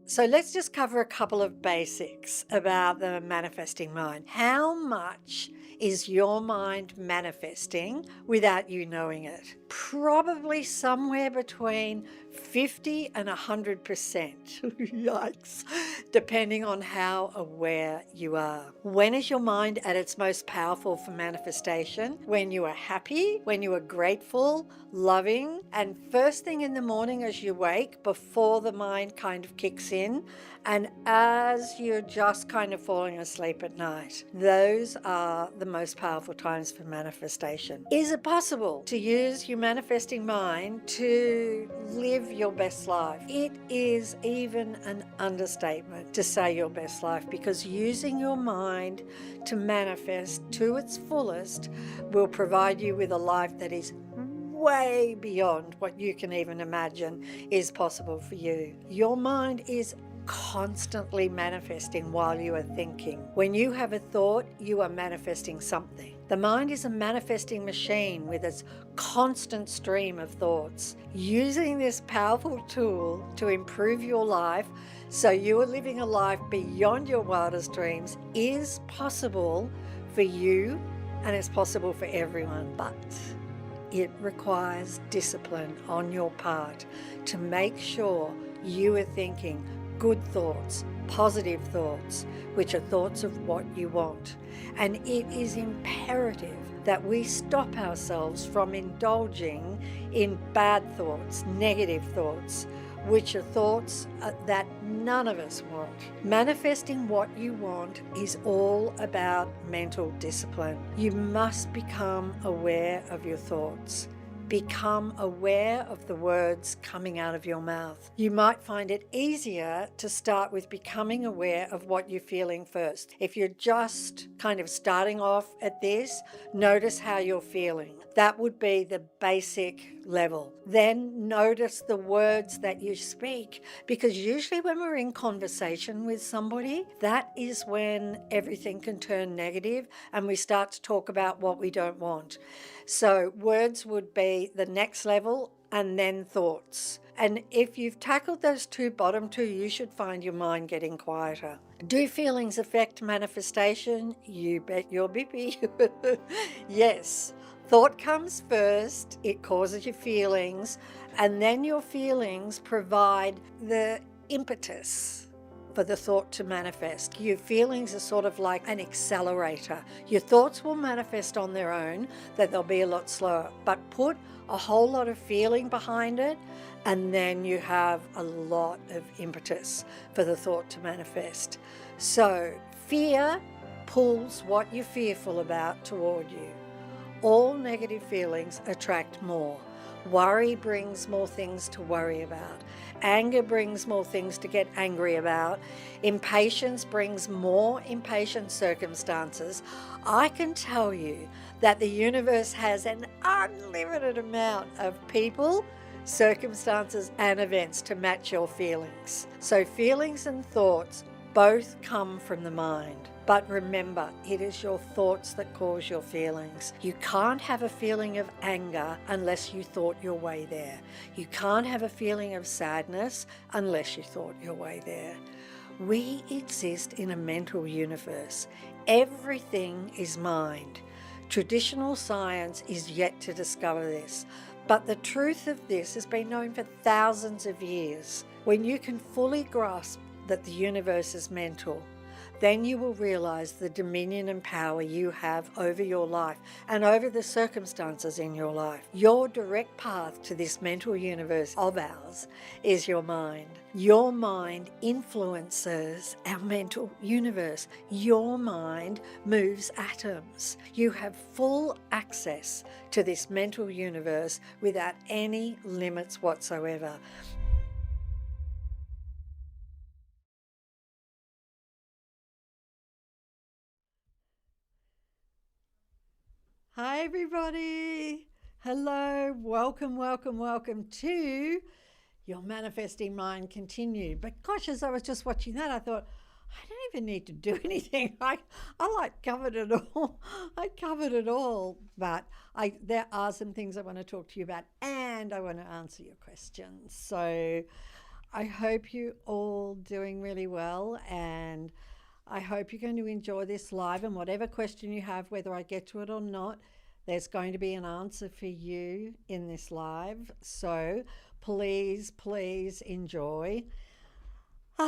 So let's just cover a couple of basics about the manifesting mind. How much is your mind manifesting without you knowing it? Probably somewhere between 50 and 100%. Yikes. Depending on how aware you are. When is your mind at its most powerful for manifestation? When you are happy, when you are grateful, loving, and first thing in the morning as you wake, before the mind kind of kicks in, and as you're just kind of falling asleep at night. Those are the most powerful times for manifestation. Is it possible to use your manifesting mind to live your best life? It is even an understatement to say your best life, because using your mind to manifest to its fullest will provide you with a life that is way beyond what you can even imagine is possible for you. Your mind is constantly manifesting while you are thinking. When you have a thought, you are manifesting something. The mind is a manifesting machine with its constant stream of thoughts. Using this powerful tool to improve your life so you are living a life beyond your wildest dreams is possible for you, and it's possible for everyone. But it requires discipline on your part to make sure you are thinking good thoughts, positive thoughts, which are thoughts of what you want. And it is imperative that we stop ourselves from indulging in bad thoughts, negative thoughts, which are thoughts that none of us want. Manifesting what you want is all about mental discipline. You must become aware of your thoughts. Become aware of the words coming out of your mouth. You might find it easier to start with becoming aware of what you're feeling first. If you're just kind of starting off at this, notice how you're feeling. That would be the basic level. Then notice the words that you speak, because usually when we're in conversation with somebody, that is when everything can turn negative and we start to talk about what we don't want. So words would be the next level, and then thoughts. And if you've tackled those bottom two, you should find your mind getting quieter. Do feelings affect manifestation? You bet your bippy. Yes. Thought comes first, it causes your feelings, and then your feelings provide the impetus for the thought to manifest. Your feelings are sort of like an accelerator. Your thoughts will manifest on their own, that they'll be a lot slower, but put a whole lot of feeling behind it, and then you have a lot of impetus for the thought to manifest. So fear pulls what you're fearful about toward you. All negative feelings attract more. Worry brings more things to worry about. Anger brings more things to get angry about. Impatience brings more impatient circumstances. I can tell you that the universe has an unlimited amount of people, circumstances, and events to match your feelings. So feelings and thoughts both come from the mind. But remember, it is your thoughts that cause your feelings. You can't have a feeling of anger unless you thought your way there. You can't have a feeling of sadness unless you thought your way there. We exist in a mental universe. Everything is mind. Traditional science is yet to discover this, but the truth of this has been known for thousands of years. When you can fully grasp that the universe is mental, then you will realize the dominion and power you have over your life and over the circumstances in your life. Your direct path to this mental universe of ours is your mind. Your mind influences our mental universe. Your mind moves atoms. You have full access to this mental universe without any limits whatsoever. Hi everybody. Hello. Welcome to Your Manifesting Mind Continued. But gosh, as I was just watching that, I thought, I don't even need to do anything. I like covered it all. I covered it all. But there are some things I want to talk to you about, and I want to answer your questions. So I hope you all doing really well, and I hope you're going to enjoy this live. And whatever question you have, whether I get to it or not, there's going to be an answer for you in this live. So please, please enjoy. So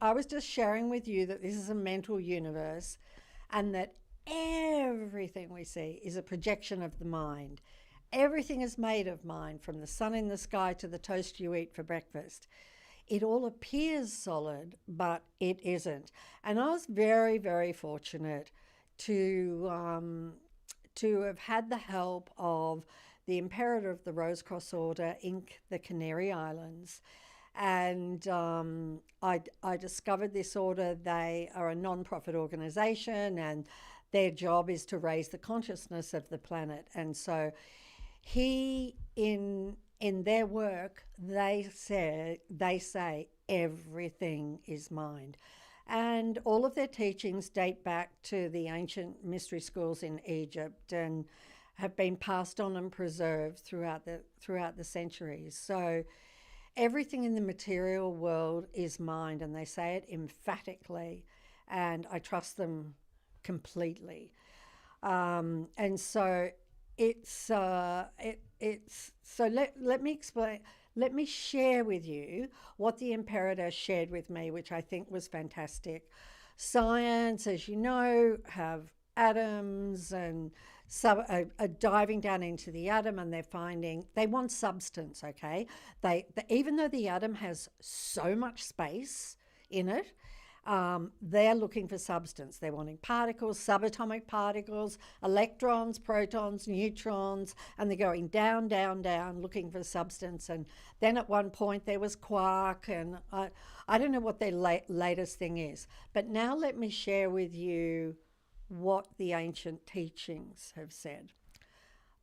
I was just sharing with you that this is a mental universe and that everything we see is a projection of the mind. Everything is made of mind, from the sun in the sky to the toast you eat for breakfast. It all appears solid, but it isn't. And I was very, very fortunate to have had the help of the Imperator of the Rose Cross Order in the Canary Islands. And I discovered this order. They are a non-profit organisation, and their job is to raise the consciousness of the planet. And so in their work, they say everything is mind. And all of their teachings date back to the ancient mystery schools in Egypt and have been passed on and preserved throughout the centuries. So everything in the material world is mind, and they say it emphatically, and I trust them completely. And so let me explain. Let me share with you what the Imperator shared with me, which I think was fantastic. Science, as you know, have atoms and are diving down into the atom, and they want substance. Okay, even though the atom has so much space in it, they're looking for substance. They're wanting particles, subatomic particles, electrons, protons, neutrons, and they're going down, down, down, looking for substance. And then at one point there was quark, and I don't know what their latest thing is. But now let me share with you what the ancient teachings have said.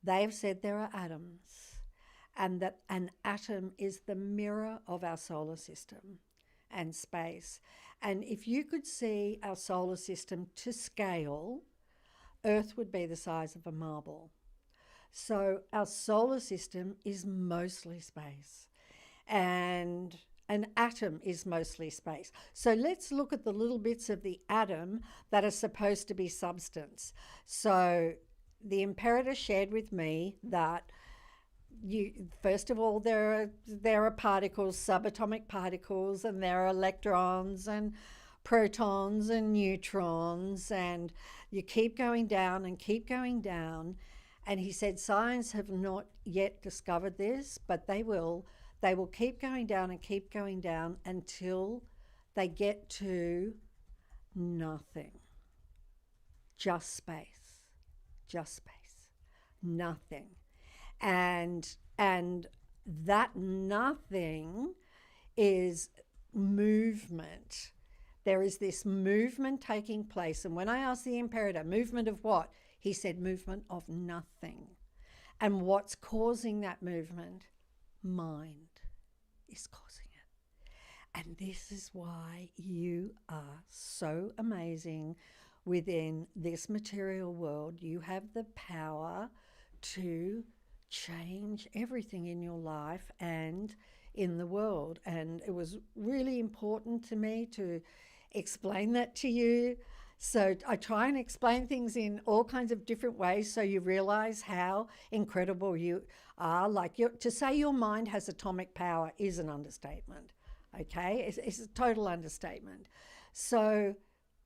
They have said there are atoms, and that an atom is the mirror of our solar system and space. And if you could see our solar system to scale, Earth would be the size of a marble. So our solar system is mostly space, and an atom is mostly space. So let's look at the little bits of the atom that are supposed to be substance. So the Imperator shared with me that first of all, there are particles, subatomic particles, and there are electrons and protons and neutrons, and you keep going down and keep going down. And he said science have not yet discovered this, but they will. They will keep going down and keep going down until they get to nothing. Just space. Just space. Nothing. And that nothing is movement. There is this movement taking place. And when I asked the Imperator, movement of what? He said movement of nothing. And what's causing that movement? Mind is causing it. And this is why you are so amazing within this material world. You have the power to change everything in your life and in the world. And it was really important to me to explain that to you. So I try and explain things in all kinds of different ways so you realize how incredible you are. Like to say your mind has atomic power is an understatement. Okay, it's a total understatement. So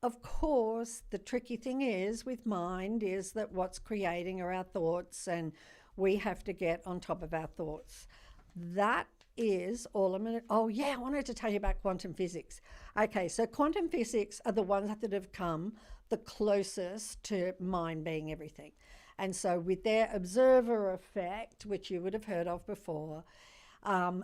of course, the tricky thing is with mind is that what's creating are our thoughts, and we have to get on top of our thoughts. That is all I'm going to... Oh, yeah, I wanted to tell you about quantum physics. Okay, so quantum physics are the ones that have come the closest to mind being everything. And so with their observer effect, which you would have heard of before,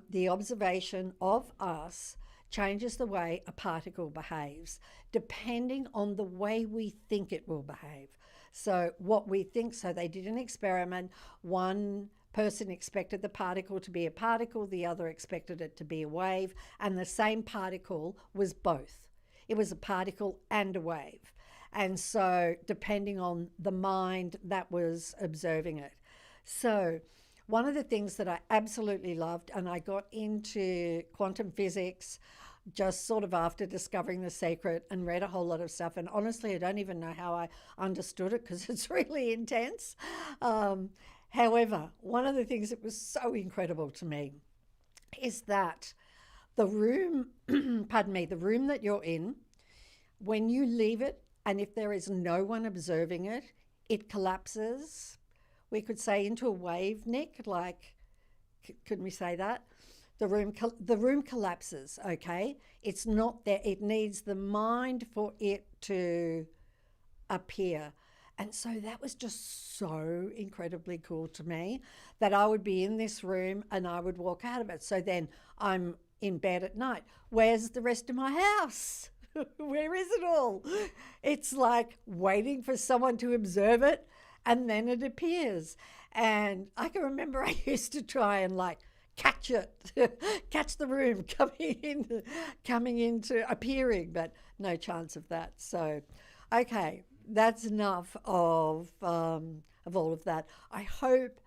the observation of us changes the way a particle behaves, depending on the way we think it will behave. So what we think, so they did an experiment. One person expected the particle to be a particle, the other expected it to be a wave, and the same particle was both. It was a particle and a wave. And so depending on the mind that was observing it. So one of the things that I absolutely loved, and I got into quantum physics just sort of after discovering The Secret and read a whole lot of stuff. And honestly, I don't even know how I understood it because it's really intense. However, one of the things that was so incredible to me is that the room, pardon me, the room that you're in, when you leave it, and if there is no one observing it, it collapses. We could say into a wave, Nick, like, could we say that? The room collapses, okay? It's not there. It needs the mind for it to appear. And so that was just so incredibly cool to me that I would be in this room and I would walk out of it. So then I'm in bed at night. Where's the rest of my house? Where is it all? It's like waiting for someone to observe it and then it appears. And I can remember I used to try and like catch it, catch the room coming into appearing, but no chance of that. So, okay, that's enough of all of that. I hope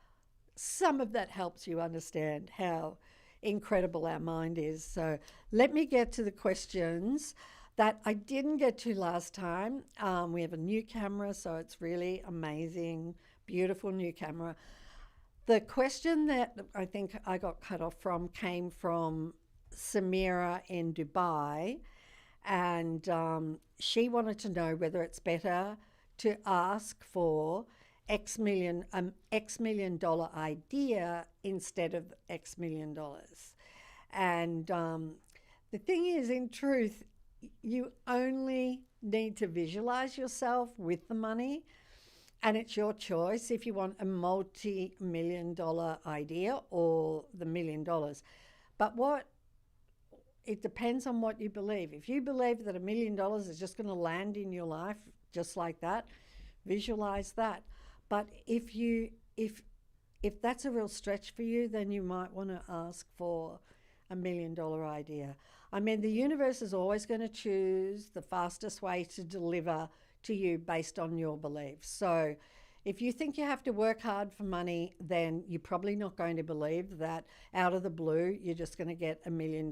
some of that helps you understand how incredible our mind is. So let me get to the questions that I didn't get to last time. We have a new camera, so it's really amazing, beautiful new camera. The question that I think I got cut off from came from Samira in Dubai, and she wanted to know whether it's better to ask for X million dollar idea instead of X million dollars. And the thing is, in truth, you only need to visualize yourself with the money. And it's your choice if you want a multi-million dollar idea or the $1 million. But it depends on what you believe. If you believe that $1 million is just going to land in your life just like that, visualize that. But if that's a real stretch for you, then you might want to ask for $1 million idea. I mean, the universe is always going to choose the fastest way to deliver to you based on your beliefs. So if you think you have to work hard for money, then you're probably not going to believe that out of the blue you're just going to get $1 million,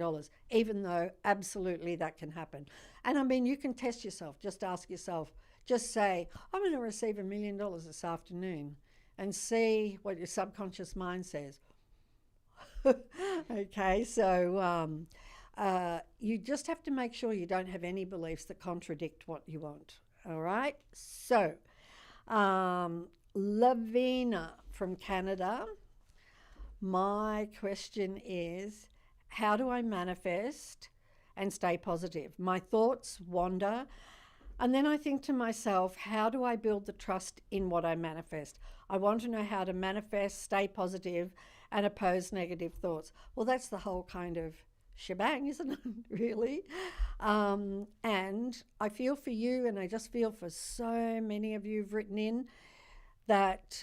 even though absolutely that can happen. And I mean, you can test yourself. Just ask yourself, just say, I'm going to receive $1 million this afternoon, and see what your subconscious mind says. Okay, so you just have to make sure you don't have any beliefs that contradict what you want. All right, so Lavina from Canada, my question is, how do I manifest and stay positive? My thoughts wander, and then I think to myself, how do I build the trust in what I manifest? I want to know how to manifest, stay positive, and oppose negative thoughts. Well, that's the whole kind of shebang, isn't it, really? And I feel for you, and I just feel for so many of you who've written in that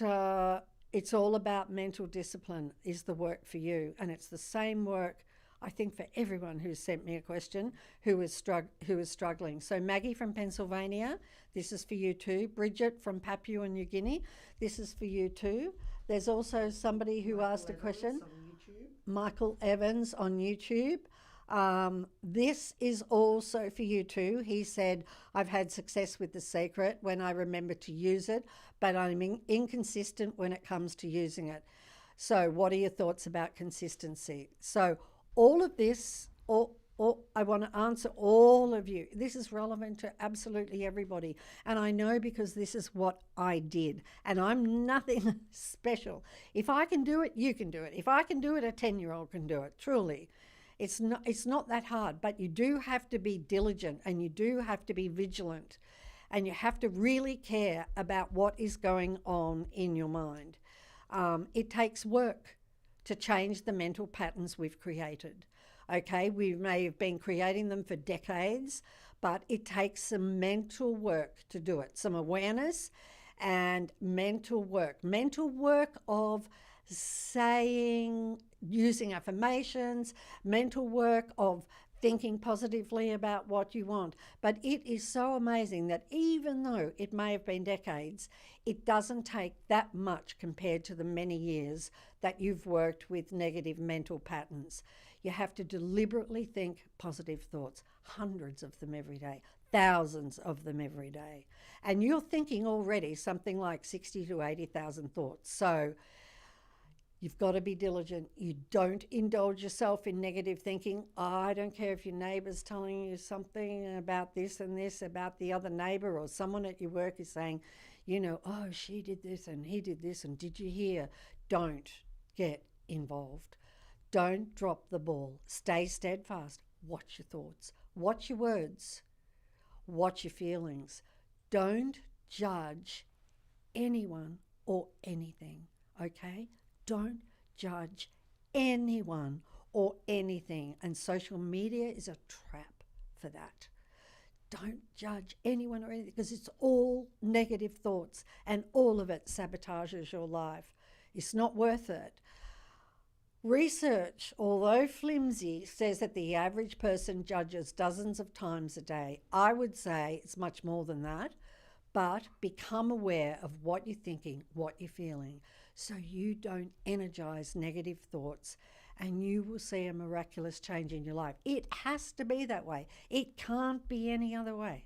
it's all about mental discipline is the work for you. And it's the same work, I think, for everyone who's sent me a question who is struggling. So Maggie from Pennsylvania, this is for you too. Bridget from Papua New Guinea, this is for you too. There's also somebody who asked a question. Michael Evans on YouTube. This is also for you too. He said, I've had success with The Secret when I remember to use it, but I'm inconsistent when it comes to using it. So what are your thoughts about consistency? So all of this, I want to answer all of you. This is relevant to absolutely everybody. And I know because this is what I did. And I'm nothing special. If I can do it, you can do it. If I can do it, a 10-year-old can do it, truly. It's not that hard, but you do have to be diligent and you do have to be vigilant. And you have to really care about what is going on in your mind. It takes work to change the mental patterns we've created. Okay, we may have been creating them for decades, but it takes some mental work to do it, some awareness and mental work of saying, using affirmations, mental work of thinking positively about what you want. But it is so amazing that even though it may have been decades, it doesn't take that much compared to the many years that you've worked with negative mental patterns. You have to deliberately think positive thoughts, hundreds of them every day, thousands of them every day. And you're thinking already something like 60 to 80,000 thoughts. So you've got to be diligent. You don't indulge yourself in negative thinking. I don't care if your neighbour's telling you something about this and this, about the other neighbour, or someone at your work is saying, oh, she did this and he did this, and did you hear? Don't get involved. Don't drop the ball. Stay steadfast. Watch your thoughts. Watch your words. Watch your feelings. Don't judge anyone or anything, okay? Don't judge anyone or anything. And social media is a trap for that. Don't judge anyone or anything, because it's all negative thoughts and all of it sabotages your life. It's not worth it. Research, although flimsy, says that the average person judges dozens of times a day. I would say it's much more than that, but become aware of what you're thinking, what you're feeling, so you don't energize negative thoughts, and you will see a miraculous change in your life. It has to be that way. It can't be any other way.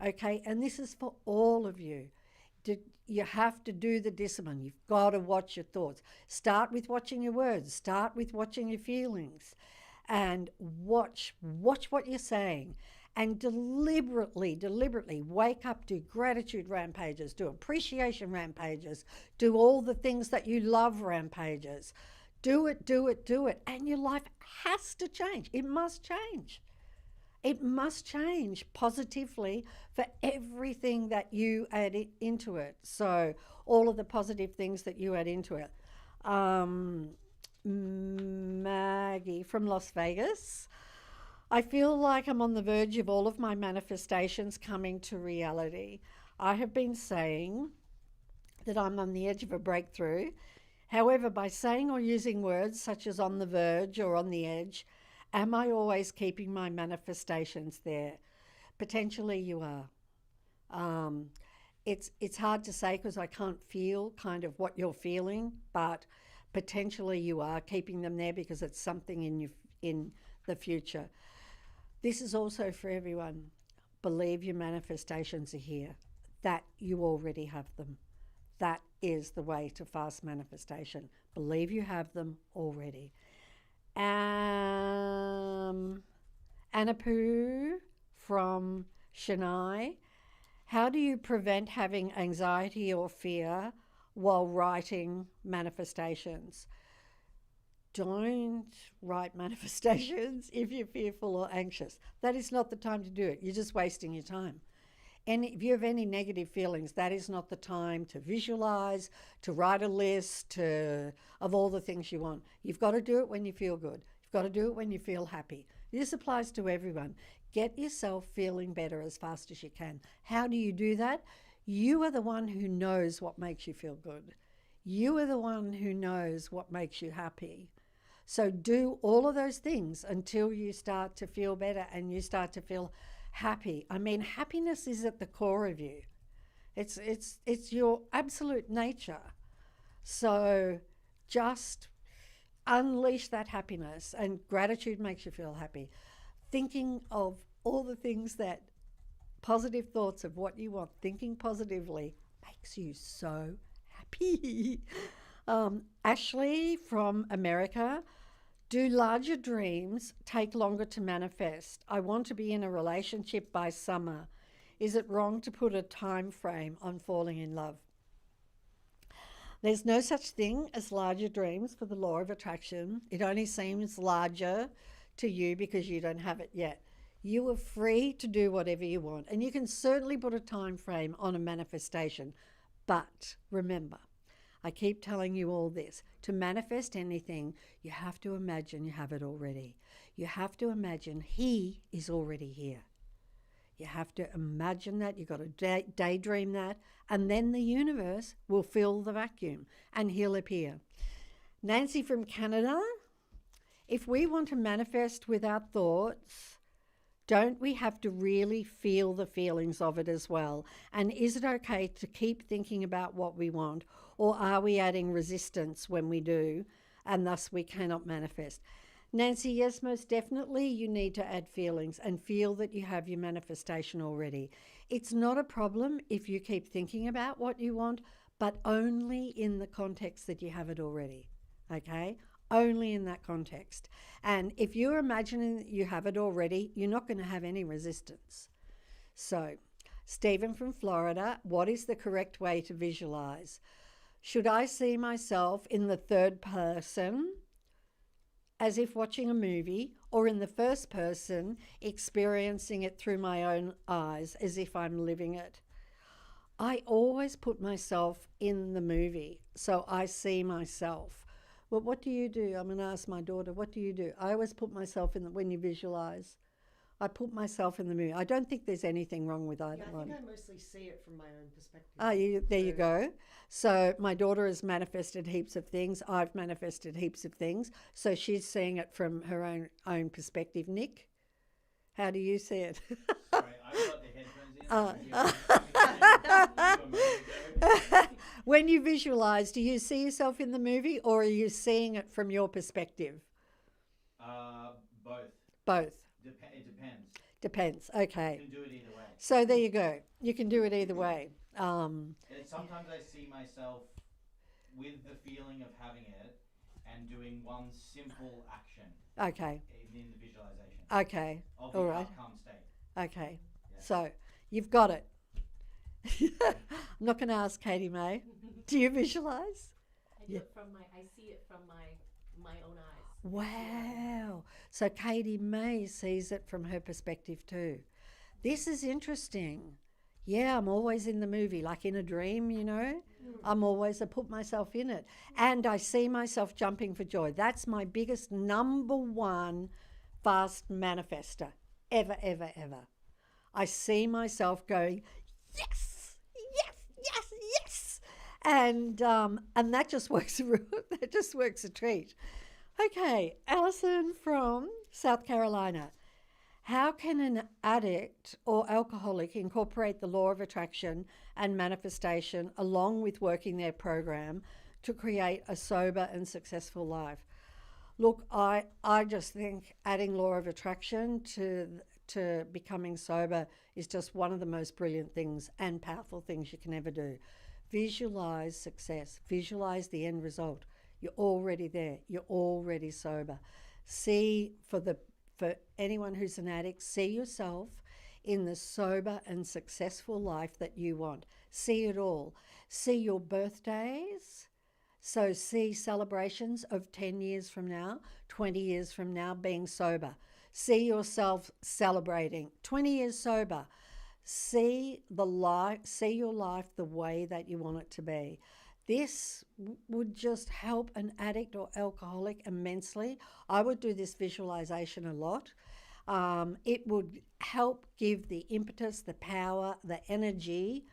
Okay, and this is for all of you. You have to do the discipline. You've got to watch your thoughts. Start with watching your words. Start with watching your feelings, and watch what you're saying. And deliberately wake up, do gratitude rampages, do appreciation rampages, do all the things that you love rampages. Do it. And your life has to change. It must change. It must change positively for everything that you add into it. So all of the positive things that you add into it. Maggie from Las Vegas. I feel like I'm on the verge of all of my manifestations coming to reality. I have been saying that I'm on the edge of a breakthrough. However, by saying or using words such as on the verge or on the edge, am I always keeping my manifestations there? Potentially you are. It's hard to say because I can't feel kind of what you're feeling, but potentially you are keeping them there because it's something in the future. This is also for everyone. Believe your manifestations are here, that you already have them. That is the way to fast manifestation. Believe you have them already. Anapu from Chennai. How do you prevent having anxiety or fear while writing manifestations? Don't write manifestations if you're fearful or anxious. That is not the time to do it. You're just wasting your time. And if you have any negative feelings, that is not the time to visualize, to write a list of all the things you want. You've got to do it when you feel good. You've got to do it when you feel happy. This applies to everyone. Get yourself feeling better as fast as you can. How do you do that? You are the one who knows what makes you feel good. You are the one who knows what makes you happy. So do all of those things until you start to feel better and you start to feel happy. I mean, happiness is at the core of you. It's your absolute nature. So just unleash that happiness, and gratitude makes you feel happy. Thinking of all the things that positive thoughts of what you want, thinking positively makes you so happy. Ashley from America. Do larger dreams take longer to manifest? I want to be in a relationship by summer. Is it wrong to put a time frame on falling in love? There's no such thing as larger dreams for the law of attraction. It only seems larger to you because you don't have it yet. You are free to do whatever you want, and you can certainly put a time frame on a manifestation. But remember, I keep telling you all this. To manifest anything, you have to imagine you have it already. You have to imagine he is already here. You have to imagine that. You've got to daydream that. And then the universe will fill the vacuum and he'll appear. Nancy from Canada. if we want to manifest with our thoughts, don't we have to really feel the feelings of it as well? And is it okay to keep thinking about what we want, or are we adding resistance when we do, and thus we cannot manifest? Nancy, yes, most definitely you need to add feelings and feel that you have your manifestation already. It's not a problem if you keep thinking about what you want, but only in the context that you have it already, okay? Only in that context. And if you're imagining that you have it already, you're not going to have any resistance. So, Stephen from Florida, what is the correct way to visualize? Should I see myself in the third person, as if watching a movie, or in the first person, experiencing it through my own eyes, as if I'm living it? I always put myself in the movie, so I see myself. Well, what do you do? I'm going to ask my daughter, what do you do? I always put myself in when you visualize. I put myself in the movie. I don't think there's anything wrong with either one. I think I mostly see it from my own perspective. There you go. So my daughter has manifested heaps of things. I've manifested heaps of things. So she's seeing it from her own perspective. Nick, how do you see it? Sorry, I've got the headphones in. When you visualize, do you see yourself in the movie, or are you seeing it from your perspective? Both. Both. It depends. Depends. Okay. You can do it either way. So there you go. You can do it either way. Sometimes I see myself with the feeling of having it and doing one simple action. Okay. In the visualization. Okay. Of the All right. outcome state. Okay. Yeah. So you've got it. I'm not going to ask Katie May. Do you visualize? I do it from I see it from my own eyes. Wow. So Katie May sees it from her perspective too. This is interesting. Yeah, I'm always in the movie, like in a dream, you know. I put myself in it. And I see myself jumping for joy. That's my biggest number one fast manifester ever, ever, ever. I see myself going, yes, yes, yes, yes. And that just works that just works a treat. Okay, Alison from South Carolina. How can an addict or alcoholic incorporate the law of attraction and manifestation along with working their program to create a sober and successful life? Look, I just think adding law of attraction to becoming sober is just one of the most brilliant things and powerful things you can ever do. Visualize success. Visualize the end result. You're already there. You're already sober. For anyone who's an addict, see yourself in the sober and successful life that you want. See it all. See your birthdays. So see celebrations of 10 years from now, 20 years from now being sober. See yourself celebrating 20 years sober. See your life the way that you want it to be. This would just help an addict or alcoholic immensely. I would do this visualization a lot. It would help give the impetus, the power, the energy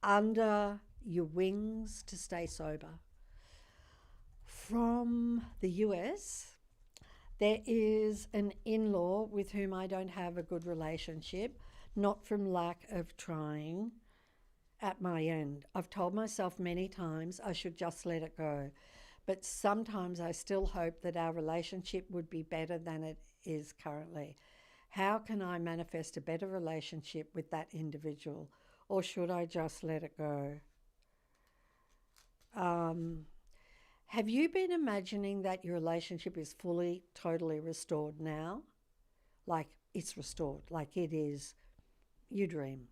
under your wings to stay sober. From the US, there is an in-law with whom I don't have a good relationship, not from lack of trying at my end. I've told myself many times I should just let it go, but sometimes I still hope that our relationship would be better than it is currently. How can I manifest a better relationship with that individual, or should I just let it go? Have you been imagining that your relationship is fully, totally restored now? Like it's restored, like it is, you dream.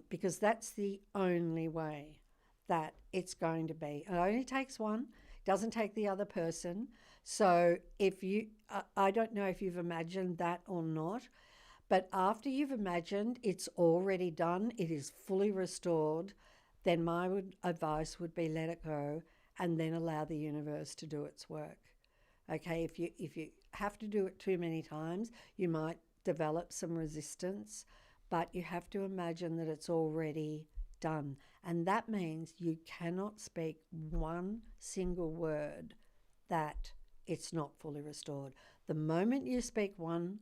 Because that's the only way that it's going to be. It only takes one, doesn't take the other person. So I don't know if you've imagined that or not, but after you've imagined it's already done, it is fully restored, then my advice would be let it go and then allow the universe to do its work. Okay, if you have to do it too many times, you might develop some resistance, but you have to imagine that it's already done. And that means you cannot speak one single word that it's not fully restored. The moment you speak one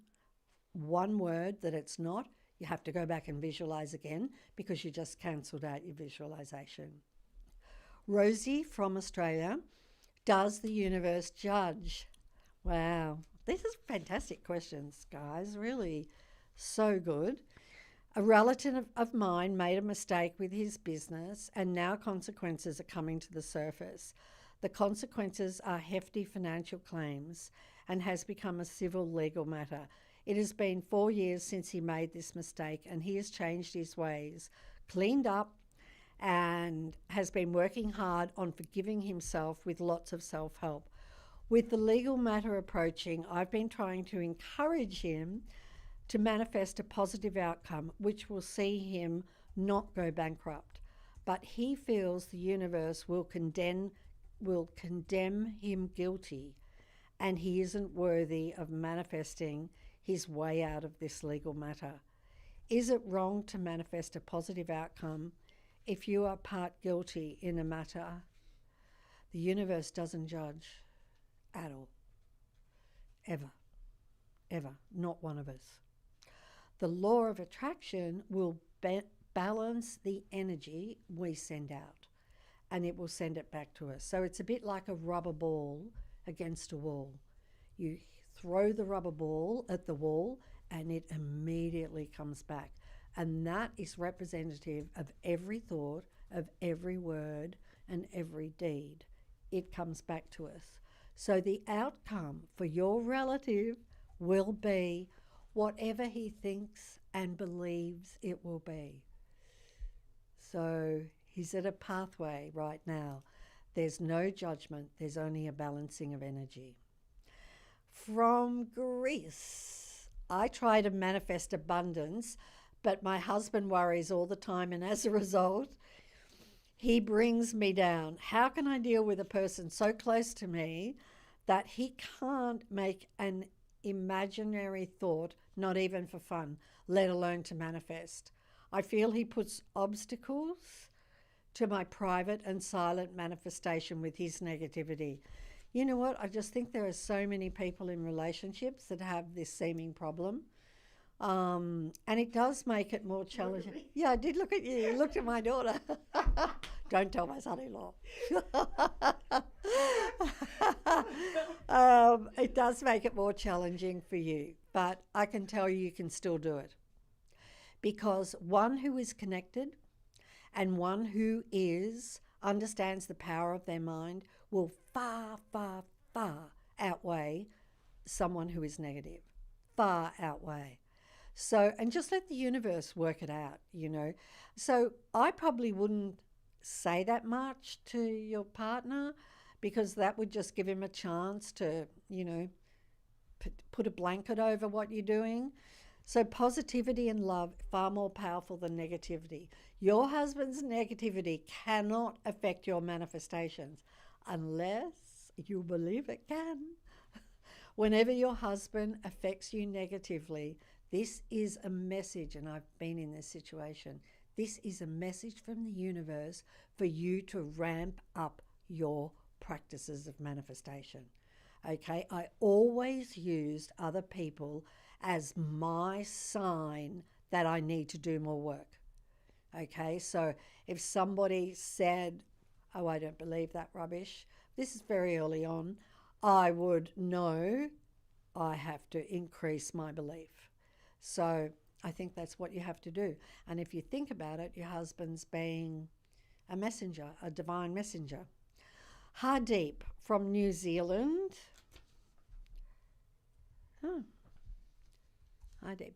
word that it's not, you have to go back and visualize again because you just cancelled out your visualization. Rosie from Australia, does the universe judge? Wow, these are fantastic questions, guys. Really so good. A relative of mine made a mistake with his business and now consequences are coming to the surface. The consequences are hefty financial claims and has become a civil legal matter. It has been 4 years since he made this mistake and he has changed his ways, cleaned up, and has been working hard on forgiving himself with lots of self-help. With the legal matter approaching, I've been trying to encourage him to manifest a positive outcome which will see him not go bankrupt. But he feels the universe will condemn him guilty and he isn't worthy of manifesting his way out of this legal matter. Is it wrong to manifest a positive outcome if you are part guilty in a matter? The universe doesn't judge at all. Ever. Ever. Not one of us. The law of attraction will balance the energy we send out and it will send it back to us. So it's a bit like a rubber ball against a wall. You throw the rubber ball at the wall and it immediately comes back. And that is representative of every thought, of every word and every deed. It comes back to us. So the outcome for your relative will be whatever he thinks and believes it will be. So he's at a pathway right now. There's no judgment, there's only a balancing of energy. From Greece, I try to manifest abundance, but my husband worries all the time, and as a result, he brings me down. How can I deal with a person so close to me that he can't make an imaginary thought, not even for fun, let alone to manifest? I feel he puts obstacles to my private and silent manifestation with his negativity. You know what? I just think there are so many people in relationships that have this seeming problem. And it does make it more challenging. Really? Yeah, I did look at you. You looked at my daughter. Don't tell my son-in-law. It does make it more challenging for you, but I can tell you can still do it. Because one who is connected and one who understands the power of their mind will far, far, far outweigh someone who is negative. Far outweigh. So, and just let the universe work it out, you know. So I probably wouldn't say that much to your partner because that would just give him a chance to, you know, put a blanket over what you're doing. So positivity and love far more powerful than negativity. Your husband's negativity cannot affect your manifestations unless you believe it can. Whenever your husband affects you negatively, this is a message, and I've been in this situation, this is a message from the universe for you to ramp up your practices of manifestation. Okay, I always used other people as my sign that I need to do more work. Okay, so if somebody said, oh, I don't believe that rubbish, this is very early on, I would know I have to increase my belief. So I think that's what you have to do. And if you think about it, your husband's being a messenger, a divine messenger. Hardeep from New Zealand. Hardeep.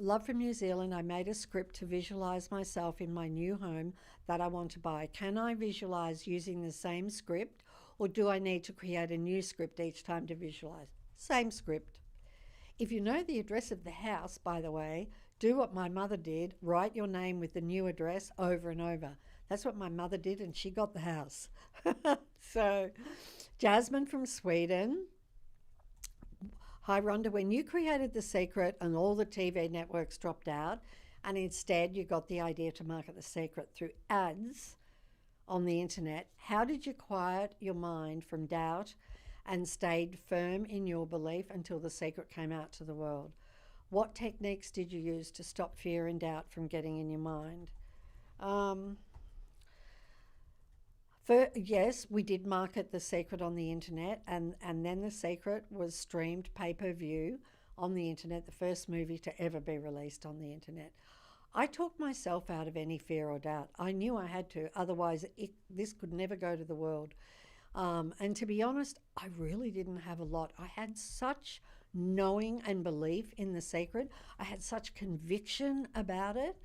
Love from New Zealand. I made a script to visualize myself in my new home that I want to buy. Can I visualize using the same script, or do I need to create a new script each time to visualize? Same script. If you know the address of the house, by the way, do what my mother did, write your name with the new address over and over. That's what my mother did, and she got the house. So, Jasmine from Sweden. Hi, Rhonda. When you created The Secret and all the TV networks dropped out, and instead you got the idea to market The Secret through ads on the internet, how did you quiet your mind from doubt and stayed firm in your belief until the secret came out to the world. What techniques did you use to stop fear and doubt from getting in your mind? Yes, we did market The Secret on the internet, and then The Secret was streamed pay-per-view on the internet, the first movie to ever be released on the internet. I talked myself out of any fear or doubt. I knew I had to, otherwise this could never go to the world. And to be honest, I really didn't have a lot. I had such knowing and belief in The Secret. I had such conviction about it.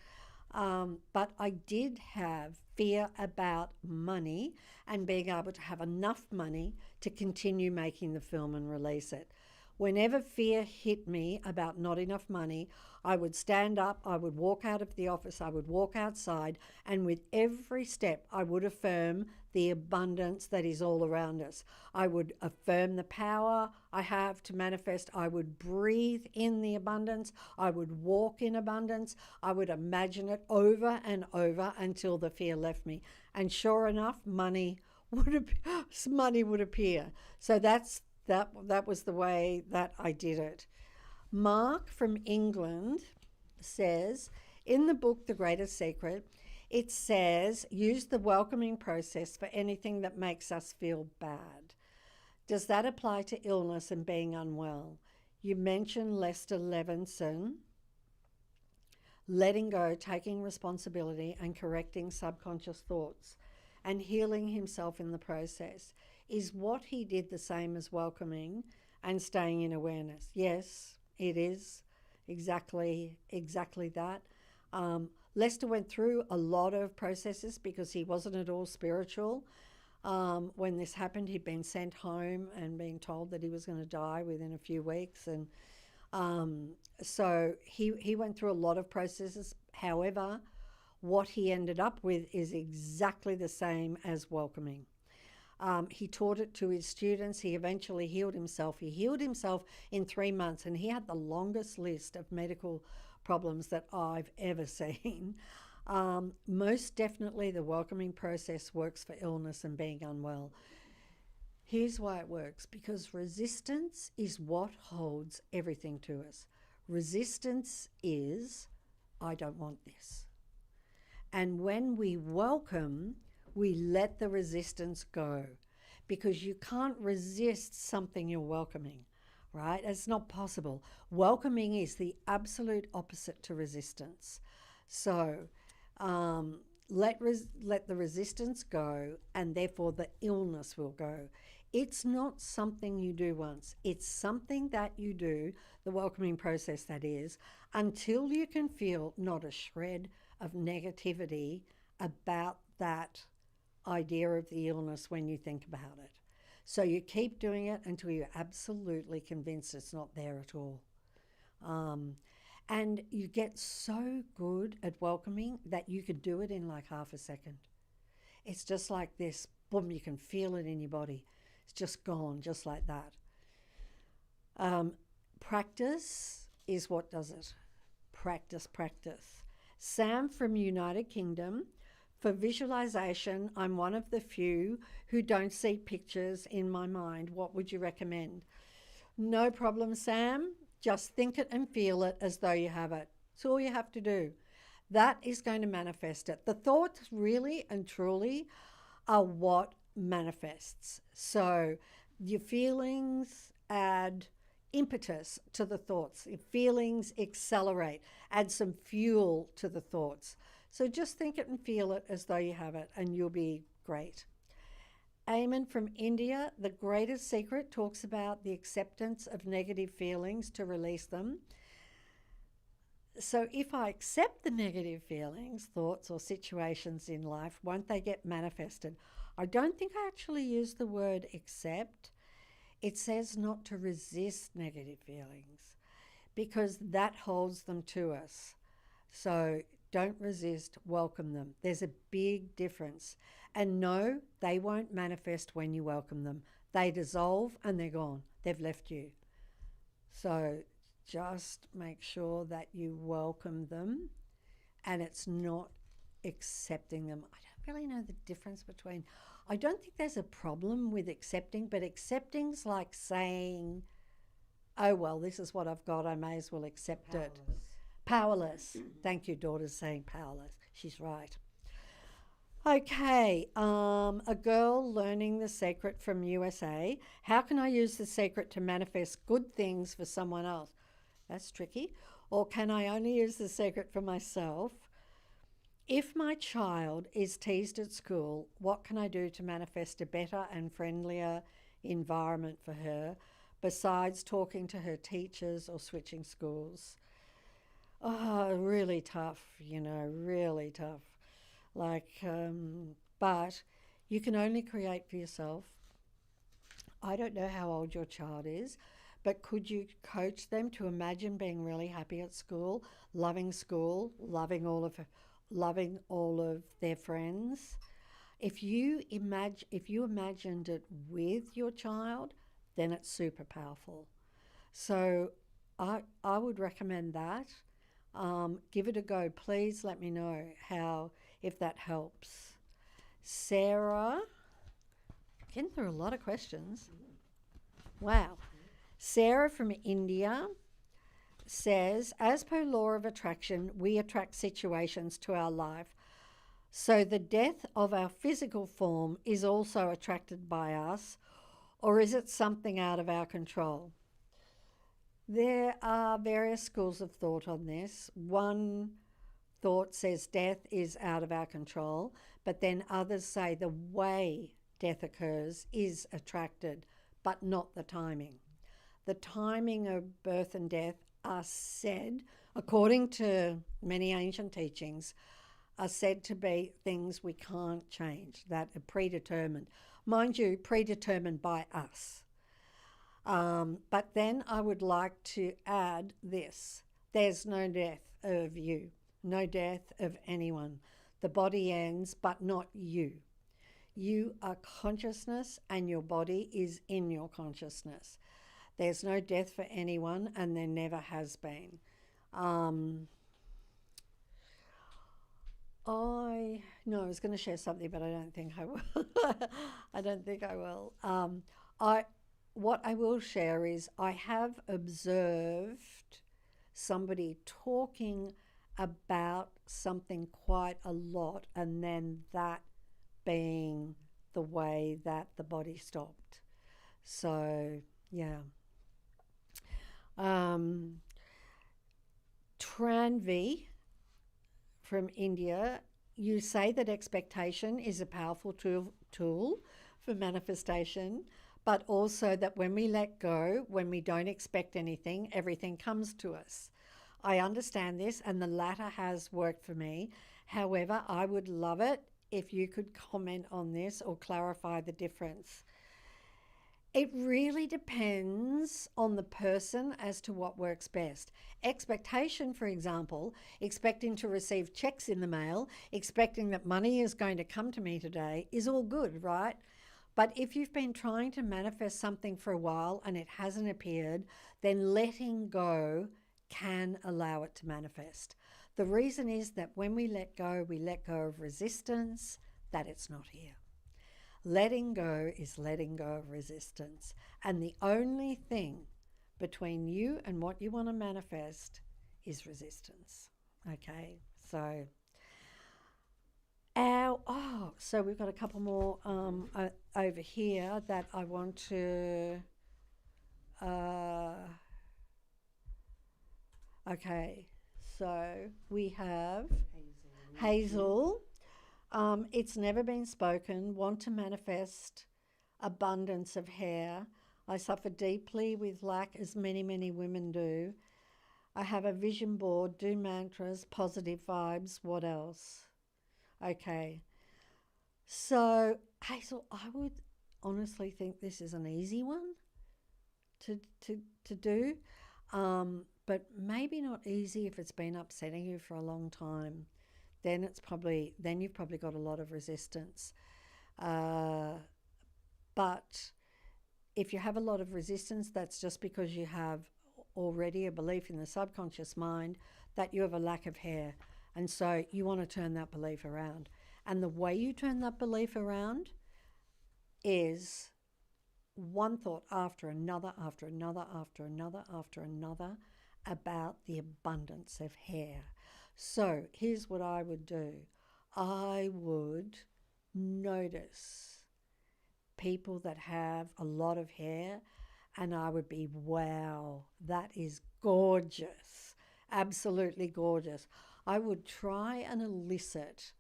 But I did have fear about money and being able to have enough money to continue making the film and release it. Whenever fear hit me about not enough money, I would stand up, I would walk out of the office, I would walk outside, and with every step I would affirm the abundance that is all around us. I would affirm the power I have to manifest. I would breathe in the abundance. I would walk in abundance. I would imagine it over and over until the fear left me. And sure enough, money would appear. So that was the way that I did it. Mark from England says, in the book The Greatest Secret, it says, use the welcoming process for anything that makes us feel bad. Does that apply to illness and being unwell? You mentioned Lester Levinson, letting go, taking responsibility and correcting subconscious thoughts and healing himself in the process. Is what he did the same as welcoming and staying in awareness? Yes, it is exactly that. Lester went through a lot of processes because he wasn't at all spiritual. When this happened, he'd been sent home and being told that he was going to die within a few weeks. And so he went through a lot of processes. However, what he ended up with is exactly the same as welcoming. He taught it to his students. He eventually healed himself. He healed himself in 3 months, and he had the longest list of medical problems that I've ever seen. Most definitely the welcoming process works for illness and being unwell. Here's why it works, because resistance is what holds everything to us. Resistance is, I don't want this. And when we welcome, we let the resistance go, because you can't resist something you're welcoming, right? It's not possible. Welcoming is the absolute opposite to resistance. So let the resistance go, and therefore the illness will go. It's not something you do once. It's something that you do, the welcoming process that is, until you can feel not a shred of negativity about that idea of the illness when you think about it. So you keep doing it until you're absolutely convinced it's not there at all. And you get so good at welcoming that you could do it in like half a second. It's just like this, boom, you can feel it in your body. It's just gone, just like that. Practice is what does it. Practice. Sam from United Kingdom. For visualization, I'm one of the few who don't see pictures in my mind. What would you recommend? No problem, Sam. Just think it and feel it as though you have it. It's all you have to do. That is going to manifest it. The thoughts really and truly are what manifests. So your feelings add impetus to the thoughts. Your feelings accelerate, add some fuel to the thoughts. So just think it and feel it as though you have it, and you'll be great. Eamon from India, The Greatest Secret talks about the acceptance of negative feelings to release them. So if I accept the negative feelings, thoughts or situations in life, won't they get manifested? I don't think I actually use the word accept. It says not to resist negative feelings because that holds them to us. So don't resist, welcome them. There's a big difference. And no, they won't manifest when you welcome them. They dissolve and they're gone. They've left you. So just make sure that you welcome them and it's not accepting them. I don't really know the difference between, I don't think there's a problem with accepting, but accepting's like saying, oh, well, this is what I've got. I may as well accept it. Powerless. Thank you, daughter's saying powerless. She's right. Okay, a girl learning the secret from USA. How can I use the secret to manifest good things for someone else? That's tricky. Or can I only use the secret for myself? If my child is teased at school, what can I do to manifest a better and friendlier environment for her besides talking to her teachers or switching schools? Oh, really tough, really tough. But you can only create for yourself. I don't know how old your child is, but could you coach them to imagine being really happy at school, loving all of their friends? If you imagined it with your child, then it's super powerful. So I would recommend that. Give it a go. Please let me know if that helps. Sarah, getting through a lot of questions. Wow. Sarah from India says, as per law of attraction, we attract situations to our life. So the death of our physical form is also attracted by us, or is it something out of our control? There are various schools of thought on this. One thought says death is out of our control, but then others say the way death occurs is attracted, but not the timing. The timing of birth and death are said, according to many ancient teachings, are said to be things we can't change, that are predetermined. Mind you, predetermined by us. But then I would like to add this. There's no death of you, no death of anyone. The body ends, but not you. You are consciousness and your body is in your consciousness. There's no death for anyone and there never has been. I was going to share something, but I don't think I will. I don't think I will. What I will share is I have observed somebody talking about something quite a lot, and then that being the way that the body stopped. So, yeah. Tranvi from India, you say that expectation is a powerful tool for manifestation, but also that when we let go, when we don't expect anything, everything comes to us. I understand this, and the latter has worked for me. However, I would love it if you could comment on this or clarify the difference. It really depends on the person as to what works best. Expectation, for example, expecting to receive checks in the mail, expecting that money is going to come to me today, is all good, right? But if you've been trying to manifest something for a while and it hasn't appeared, then letting go can allow it to manifest. The reason is that when we let go of resistance, that it's not here. Letting go is letting go of resistance. And the only thing between you and what you want to manifest is resistance. Okay, so so we've got a couple more over here that I want to. Okay, so we have Hazel. It's never been spoken. Want to manifest abundance of hair. I suffer deeply with lack, as many, many women do. I have a vision board, do mantras, positive vibes. What else? Okay. So, Hazel, I would honestly think this is an easy one to do, but maybe not easy if it's been upsetting you for a long time. Then you've probably got a lot of resistance. But if you have a lot of resistance, that's just because you have already a belief in the subconscious mind that you have a lack of hair. And so you want to turn that belief around. And the way you turn that belief around, is one thought after another, after another, after another, after another about the abundance of hair. So here's what I would do. I would notice people that have a lot of hair, and I would be, wow, that is gorgeous, absolutely gorgeous. I would try and elicit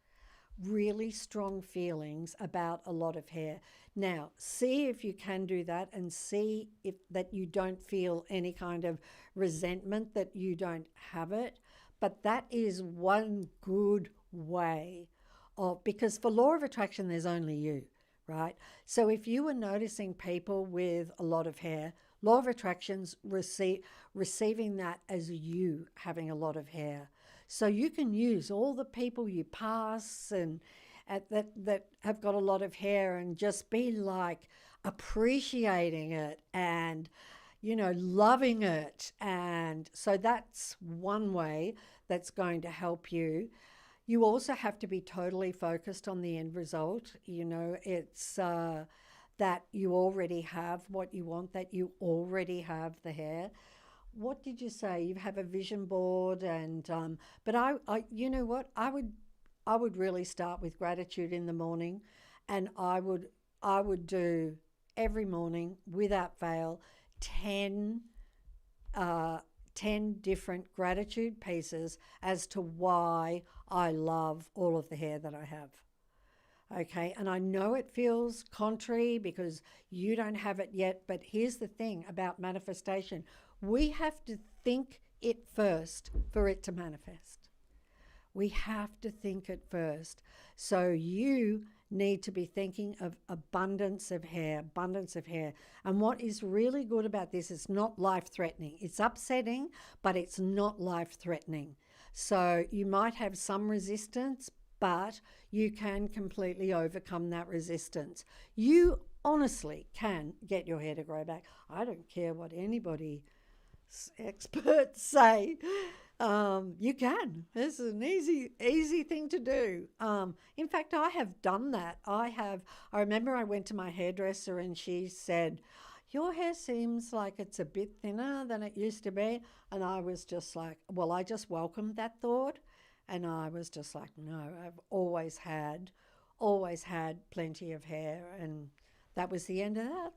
really strong feelings about a lot of hair. Now, see if you can do that, and see if that you don't feel any kind of resentment that you don't have it. But that is one good way of, because for law of attraction, there's only you, right? So if you were noticing people with a lot of hair, law of attraction's receiving that as you having a lot of hair. So you can use all the people you pass and that have got a lot of hair, and just be like appreciating it and, you know, loving it. And so that's one way that's going to help you. You also have to be totally focused on the end result. You know, it's that you already have what you want, that you already have the hair. What did you say? You have a vision board, and but I, you know what? I would really start with gratitude in the morning, and I would do every morning without fail 10 different gratitude pieces as to why I love all of the hair that I have. Okay, and I know it feels contrary because you don't have it yet, but here's the thing about manifestation. We have to think it first for it to manifest. We have to think it first. So you need to be thinking of abundance of hair, abundance of hair. And what is really good about this is not life-threatening. It's upsetting, but it's not life-threatening. So you might have some resistance, but you can completely overcome that resistance. You honestly can get your hair to grow back. I don't care what anybody experts say. You can. It's an easy thing to do. In fact, I have done that. I remember I went to my hairdresser and she said, your hair seems like it's a bit thinner than it used to be. And I was just like, well, I just welcomed that thought. And I was just like, no, I've always had plenty of hair. And that was the end of that.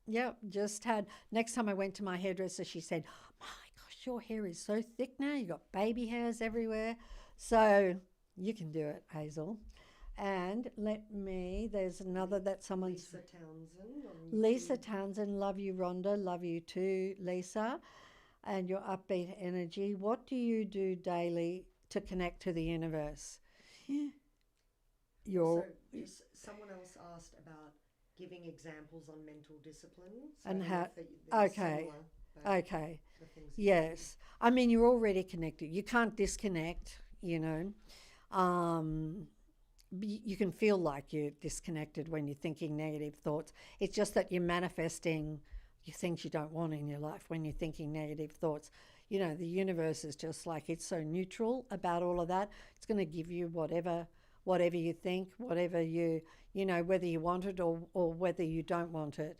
Yep, just had. Next time I went to my hairdresser, she said, my gosh, your hair is so thick now. You got baby hairs everywhere. So you can do it, Hazel. And there's another that someone's. Lisa Townsend. Lisa Townsend, love you, Rhonda. Love you too, Lisa. And your upbeat energy. What do you do daily to connect to the universe? Someone else asked about giving examples on mental discipline. So And how? okay. Okay. Yes. I mean, you're already connected. You can't disconnect, you know. You can feel like you're disconnected when you're thinking negative thoughts. It's just that you're manifesting things you don't want in your life when you're thinking negative thoughts. You know, the universe is just like, it's so neutral about all of that. It's going to give you whatever you think, whatever you know, whether you want it or whether you don't want it.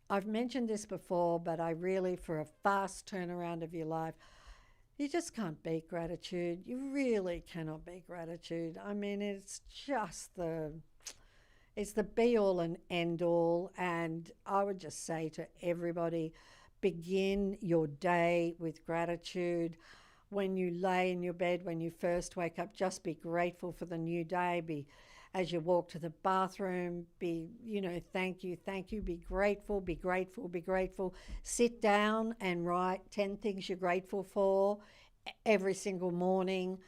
I've mentioned this before, but I really, for a fast turnaround of your life, you just can't beat gratitude. You really cannot beat gratitude. I mean, it's the be all and end all. And I would just say to everybody, begin your day with gratitude. When you lay in your bed, when you first wake up, just be grateful for the new day. As you walk to the bathroom, thank you, be grateful, be grateful, be grateful. Sit down and write 10 things you're grateful for every single morning.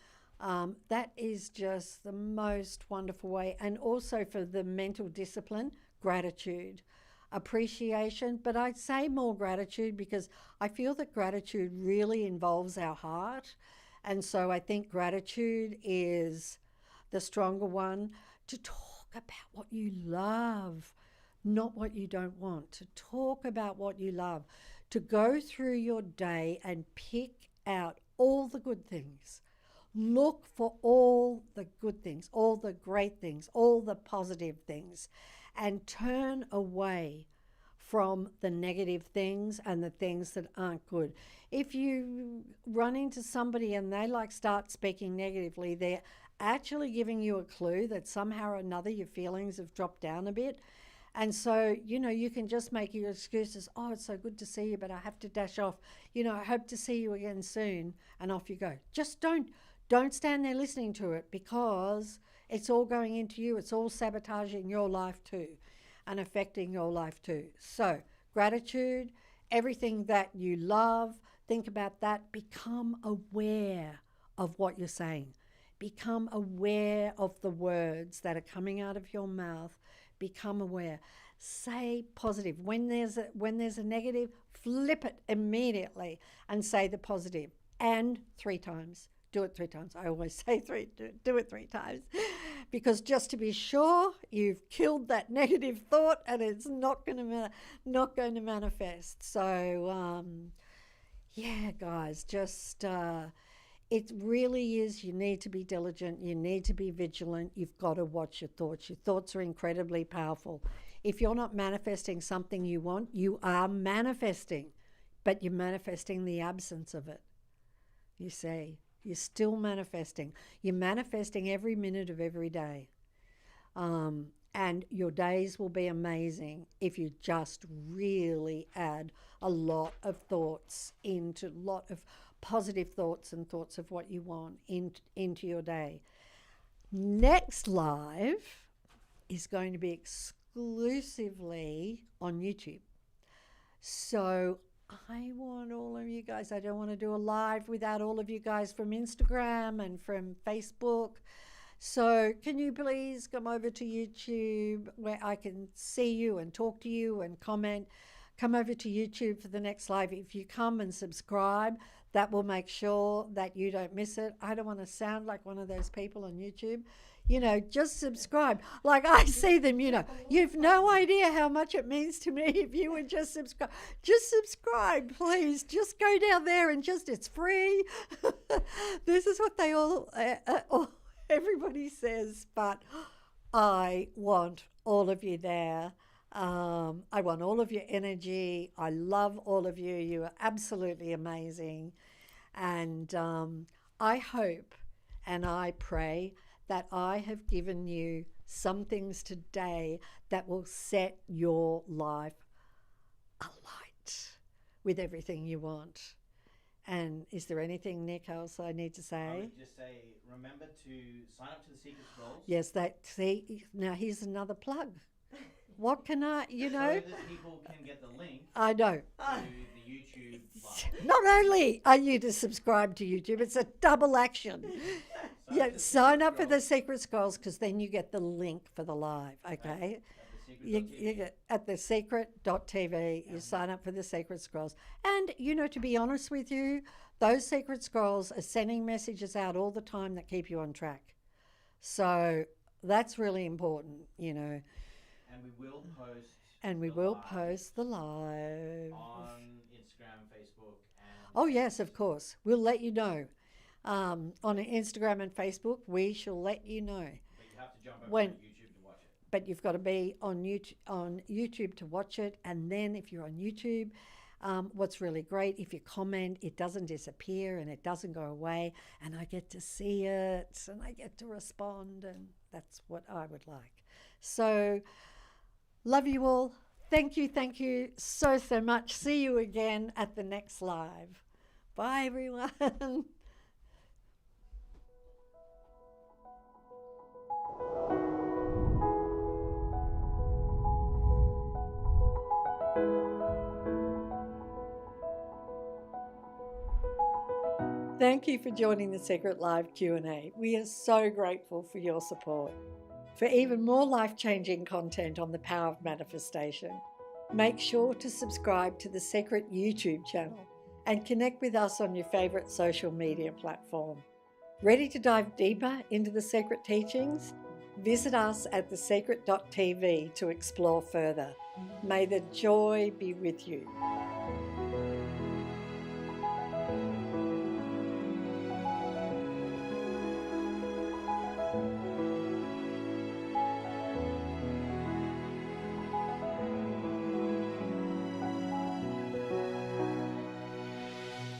That is just the most wonderful way. And also for the mental discipline, gratitude, appreciation. But I'd say more gratitude because I feel that gratitude really involves our heart. And so I think gratitude is the stronger one. To talk about what you love, not what you don't want. To talk about what you love. To go through your day and pick out all the good things. Look for all the good things, all the great things, all the positive things. and turn away from the negative things and the things that aren't good. If you run into somebody and they start speaking negatively, they're actually giving you a clue that somehow or another your feelings have dropped down a bit. And so, you can just make your excuses. Oh, it's so good to see you, but I have to dash off. I hope to see you again soon. And off you go. Just don't stand there listening to it, because it's all going into you. It's all sabotaging your life too and affecting your life too. So gratitude, everything that you love, think about that. Become aware of what you're saying. Become aware of the words that are coming out of your mouth. Become aware. Say positive. When there's a negative, flip it immediately and say the positive. And 3 times. Do it 3 times. I always say do it 3 times, because just to be sure you've killed that negative thought and it's not going to manifest. So yeah, guys, just it really is. You need to be diligent. You need to be vigilant. You've got to watch your thoughts. Your thoughts are incredibly powerful. If you're not manifesting something you want, you are manifesting, but you're manifesting the absence of it. You see, you're still manifesting. You're manifesting every minute of every day. And your days will be amazing if you just really add a lot of thoughts into a lot of positive thoughts and thoughts of what you want into your day. Next live is going to be exclusively on YouTube. So I want all of you guys. I don't want to do a live without all of you guys from Instagram and from Facebook. So can you please come over to YouTube where I can see you and talk to you and comment? Come over to YouTube for the next live. If you come and subscribe, that will make sure that you don't miss it. I don't want to sound like one of those people on YouTube. Just subscribe. Like I see them, you've no idea how much it means to me if you would just subscribe. Just subscribe, please. Just go down there and it's free. This is what they everybody says, but I want all of you there. I want all of your energy. I love all of you. You are absolutely amazing. And I hope and I pray that I have given you some things today that will set your life alight with everything you want. And is there anything, Nick, else I need to say? I would just say, remember to sign up to the Secret Scrolls. Yes, now here's another plug. What can I, So that people can get the link I know. to the YouTube live. Not only are you to subscribe to YouTube, it's a double action. Sign up for the Secret Scrolls, because then you get the link for the live, okay? You get at the secret.tv, you sign up for the Secret Scrolls. And, to be honest with you, those Secret Scrolls are sending messages out all the time that keep you on track. So that's really important, And we will post. And we will post the live on Instagram, Facebook, and. Oh yes, of course. We'll let you know. On Instagram and Facebook, we shall let you know. But you have to jump over When- to YouTube to watch it. But you've got to be on YouTube to watch it. And then if you're on YouTube, what's really great, if you comment, it doesn't disappear and it doesn't go away. And I get to see it and I get to respond. And that's what I would like. So love you all. Thank you so much. See you again at the next live. Bye, everyone. Thank you for joining the Secret Live Q&A. We are so grateful for your support. For even more life-changing content on the power of manifestation, make sure to subscribe to the Secret YouTube channel and connect with us on your favourite social media platform. Ready to dive deeper into the secret teachings? Visit us at thesecret.tv to explore further. May the joy be with you.